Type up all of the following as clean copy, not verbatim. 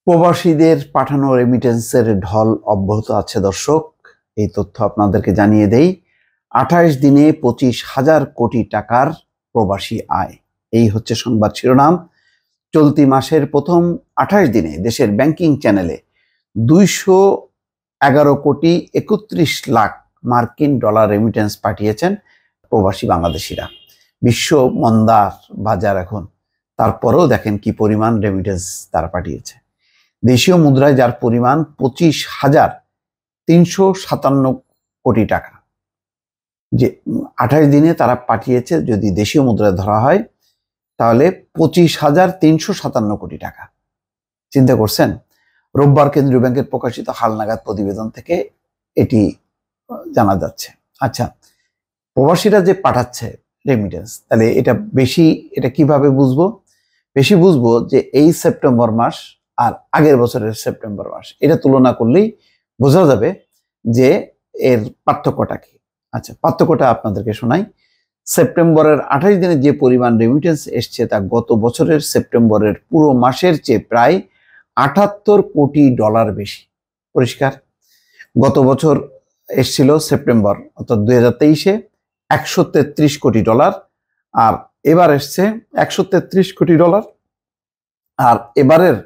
প্রবাসীদের পাঠানো রেমিটেন্সের ঢল অব্যাহত আছে দর্শক। এই তথ্য আপনাদেরকে জানিয়ে দেই। 28 দিনে 25,000 কোটি টাকার প্রবাসী আয়, এই হচ্ছে সংবাদ শিরোনাম। চলতি মাসের প্রথম 28 দিনে দেশের ব্যাংকিং চ্যানেলে 211 কোটি 31 লাখ মার্কিন ডলার রেমিটেন্স পাঠিয়েছেন প্রবাসী বাংলাদেশিরা। বিশ্ব মন্দার বাজার এখন, তারপরেও দেখেন কি পরিমাণ রেমিটেন্স তারা পাঠিয়েছে। দেশীয় মুদ্রায় যার পরিমাণ 25,357 কোটি টাকা, যে 28 দিনে তারা পাঠিয়েছে, যদি দেশীয় মুদ্রায় ধরা হয় তাহলে 25,357 কোটি টাকা। চিন্তা করছেন? রোববার কেন্দ্রীয় ব্যাংকের প্রকাশিত হালনাগাদ প্রতিবেদন থেকে এটি জানা যাচ্ছে। আচ্ছা, প্রবাসীরা যে পাঠাচ্ছে রেমিটেন্স, তাহলে এটা কিভাবে বুঝবো? বেশি বুঝবো যে এই সেপ্টেম্বর মাস আর আগের বছরের সেপ্টেম্বর মাস, এটা তুলনা করলেই বোঝা যাবে যে এর পার্থক্যটা কি। আচ্ছা, পার্থক্যটা আপনাদেরকে শোনাই। সেপ্টেম্বরের 28 দিনে যে পরিমাণ রেমিটেন্স এসছে তা গত বছরের সেপ্টেম্বরের পুরো মাসের চেয়ে প্রায় 78 কোটি ডলার বেশি। পরিষ্কার, গত বছর এসছিল সেপ্টেম্বর অর্থাৎ 2023-এ 133 কোটি ডলার, আর এবার এসছে 133 কোটি ডলার, আর এবারের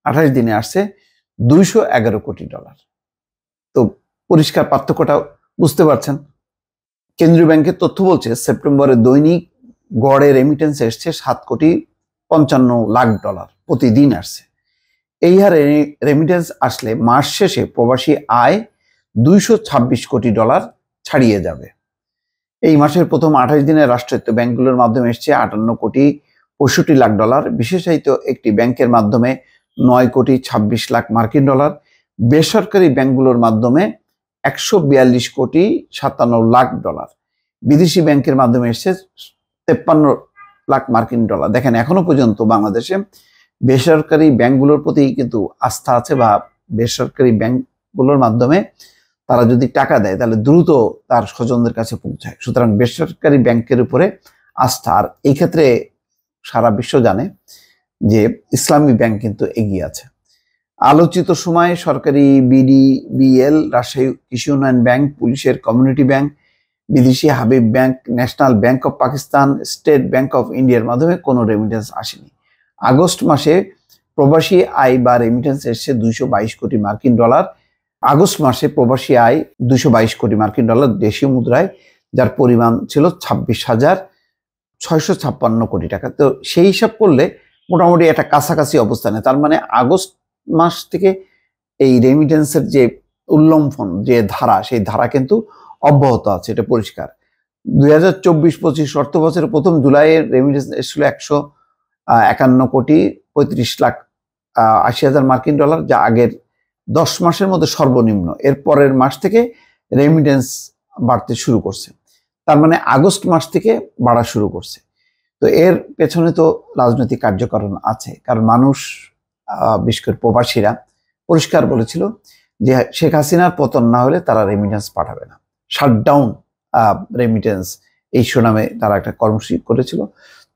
28 দিনে আসছে 211 কোটি ডলার। তো পরিষ্কার পার্থক্যটা বুঝতে পারছেন। কেন্দ্রীয় ব্যাংকের তথ্য বলছে সেপ্টেম্বরে দৈনিক গড়ে রেমিটেন্স এসছে 7 কোটি 55 লাখ ডলার প্রতিদিন আসছে। এই হারে রেমিটেন্স আসলে মাস শেষে প্রবাসী আয় 226 কোটি ডলার ছাড়িয়ে যাবে। এই মাসের প্রথম 28 দিনে রাষ্ট্রায়ত্ত ব্যাংকগুলোর মাধ্যমে এসছে 58 কোটি 65 লাখ ডলার, বিশেষায়িত একটি ব্যাংকের মাধ্যমে 9 কোটি 26 লাখ মার্কিন ডলার, বেসরকারি ব্যাংকগুলোর মাধ্যমে 142 কোটি 57 লাখ ডলার, বিদেশি ব্যাংকের মাধ্যমে এসছে 53 লাখ মার্কিন ডলার। দেখেন, এখনো পর্যন্ত বাংলাদেশে বেসরকারি ব্যাংকগুলোর প্রতি কিন্তু আস্থা আছে, বা বেসরকারি ব্যাংকগুলোর মাধ্যমে তারা যদি টাকা দেয় তাহলে দ্রুত তার স্বজনদের কাছে পৌঁছায়। সুতরাং বেসরকারি ব্যাংকের উপরে আস্থা। আর এই ক্ষেত্রে সারা বিশ্ব জানে যে ইসলামী ব্যাংক কিন্তু এগিয়ে আছে। আলোচিত সময়ে সরকারি বিডিবিএল, রাজশাহী কৃষি উন্নয়ন ব্যাংক, পুলিশের কমিউনিটি ব্যাংক, বিদেশি Habib bank, national bank of Pakistan, state bank of ইন্ডিয়ার মাধ্যমে কোনো রেমিটেন্স আসেনি। আগস্ট মাসে প্রবাসী আয় বা রেমিটেন্স এসছে 222 কোটি মার্কিন ডলার। আগস্ট মাসে প্রবাসী আয় 222 কোটি মার্কিন ডলার দেশীয় মুদ্রায়, যার পরিমাণ ছিল 26,656 কোটি টাকা। তো সেই হিসাব করলে মোটামুটি একটা কাছাকাছি অবস্থানে। তার মানে আগস্ট মাস থেকে এই রেমিটেন্সের যে উল্লম্ফন, যে ধারা, সেই ধারা কিন্তু অব্যাহত আছে, এটা পরিষ্কার। 2024-25 অর্থ বছরের প্রথম জুলাইয়ের রেমিটেন্স এসেছিল 151 কোটি 35 লাখ 80 হাজার মার্কিন ডলার, যা আগের 10 মাসের মধ্যে সর্বনিম্ন। এর পরের মাস থেকে রেমিটেন্স বাড়তে শুরু করছে, তার মানে আগস্ট মাস থেকে বাড়া শুরু করছে। তো এর পেছনে তো রাজনৈতিক কার্যকারণ আছে, কারণ মানুষ, বিশেষ করে প্রবাসীরা পরিষ্কার বলেছিল যে শেখ হাসিনার পতন না হলে তারা রেমিটেন্স পাঠাবে না। শাটডাউন রেমিটেন্স, এই সুনামে তারা একটা কর্মসূচি করেছিল।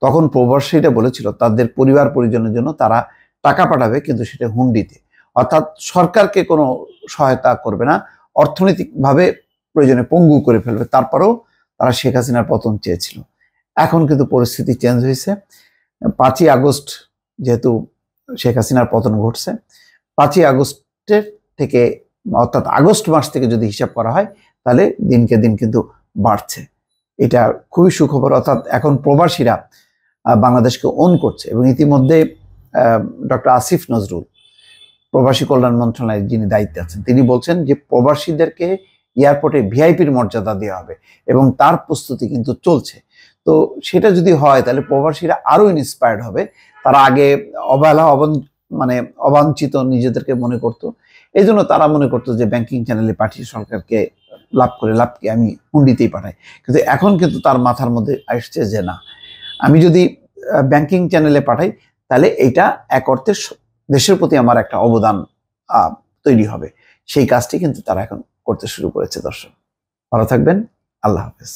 তখন প্রবাসীরা বলেছিল তাদের পরিবার পরিজনের জন্য তারা টাকা পাঠাবে, কিন্তু সেটা হুন্ডিতে, অর্থাৎ সরকারকে কোনো সহায়তা করবে না, অর্থনৈতিকভাবে প্রয়োজনে পঙ্গু করে ফেলবে। তারপরেও তারা শেখ হাসিনার পতন চেয়েছিল। এখন কিন্তু পরিস্থিতি চেঞ্জ হয়েছে। 5ই আগস্ট যেহেতু শেখ হাসিনার পতন ঘটছে, 5ই আগস্টের থেকে, অর্থাৎ আগস্ট মাস থেকে যদি হিসাব করা হয়, তাহলে দিনকে দিন কিন্তু বাড়ছে। এটা খুবই সুখবর। অর্থাৎ এখন প্রবাসীরা বাংলাদেশকে ওন করছে। এবং ইতিমধ্যে ডক্টর আসিফ নজরুল, প্রবাসী কল্যাণ মন্ত্রণালয়ের যিনি দায়িত্বে আছেন, তিনি বলছেন যে প্রবাসীদেরকে এয়ারপোর্টে ভিআইপির মর্যাদা দেওয়া হবে, এবং তার প্রস্তুতি কিন্তু চলছে। তো সেটা যদি হয় তাহলে প্রবাসীরা আরো ইন্সপায়ার্ড হবে। তারা আগে অবহেলা, অবাঞ্ছিত নিজেদেরকে মনে করতো, এই জন্য তারা মনে করতো যে ব্যাংকিং চ্যানেলে পাঠিয়ে সরকারকে লাভ করে লাভ কি, আমি হুন্ডিতেই পাঠাই। কিন্তু এখন কিন্তু তার মাথার মধ্যে আসছে যে না, আমি যদি ব্যাংকিং চ্যানেলে পাঠাই তাহলে এইটা এক অর্থে দেশের প্রতি আমার একটা অবদান তৈরি হবে। সেই কাজটি কিন্তু তারা এখন করতে শুরু করেছে। দর্শক, ভালো থাকবেন। আল্লাহ হাফেজ।